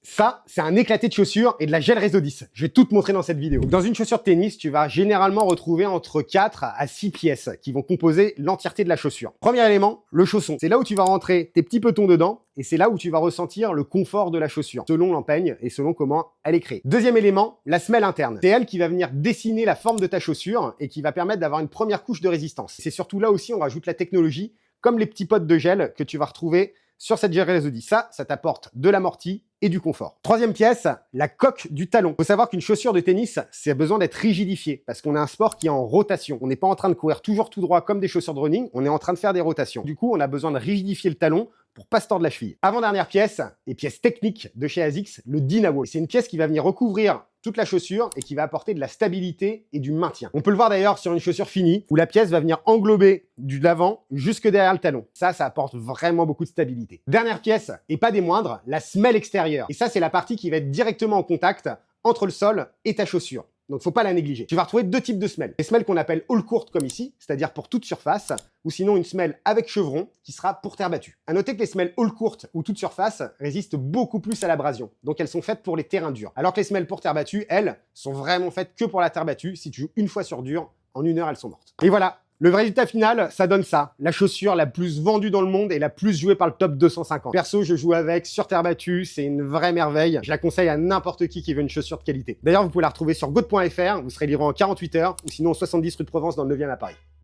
Ça, c'est un éclaté de chaussures et de la gel Réseau 10. Je vais tout te montrer dans cette vidéo. Donc, dans une chaussure de tennis, tu vas généralement retrouver entre 4 à 6 pièces qui vont composer l'entièreté de la chaussure. Premier élément, le chausson. C'est là où tu vas rentrer tes petits petons dedans et c'est là où tu vas ressentir le confort de la chaussure, selon l'empeigne et selon comment elle est créée. Deuxième élément, la semelle interne. C'est elle qui va venir dessiner la forme de ta chaussure et qui va permettre d'avoir une première couche de résistance. C'est surtout là aussi, on rajoute la technologie, comme les petits potes de gel que tu vas retrouver sur cette gel Réseau 10. Ça t'apporte de l'amorti et du confort. Troisième pièce, la coque du talon. Faut savoir qu'une chaussure de tennis, c'est besoin d'être rigidifiée parce qu'on a un sport qui est en rotation. On n'est pas en train de courir toujours tout droit comme des chaussures de running, on est en train de faire des rotations. Du coup, on a besoin de rigidifier le talon pour pas se tordre la cheville. Avant-dernière pièce, et pièce technique de chez ASICS, le Dynawall. C'est une pièce qui va venir recouvrir toute la chaussure et qui va apporter de la stabilité et du maintien. On peut le voir d'ailleurs sur une chaussure finie où la pièce va venir englober du l'avant jusque derrière le talon. Ça apporte vraiment beaucoup de stabilité. Dernière pièce, et pas des moindres, la semelle extérieure. Et ça, c'est la partie qui va être directement en contact entre le sol et ta chaussure. Donc, faut pas la négliger. Tu vas retrouver deux types de semelles. Des semelles qu'on appelle all court comme ici, c'est-à-dire pour toute surface, ou sinon une semelle avec chevron qui sera pour terre battue. À noter que les semelles all court ou toute surface résistent beaucoup plus à l'abrasion. Donc, elles sont faites pour les terrains durs. Alors que les semelles pour terre battue, elles, sont vraiment faites que pour la terre battue. Si tu joues une fois sur dur, en 1 heure, elles sont mortes. Et voilà. Le vrai résultat final, ça donne ça. La chaussure la plus vendue dans le monde et la plus jouée par le top 250. Perso, je joue avec sur terre battue, c'est une vraie merveille. Je la conseille à n'importe qui veut une chaussure de qualité. D'ailleurs, vous pouvez la retrouver sur gode.fr, vous serez livré en 48 heures, ou sinon au 70 rue de Provence dans le 9e à Paris.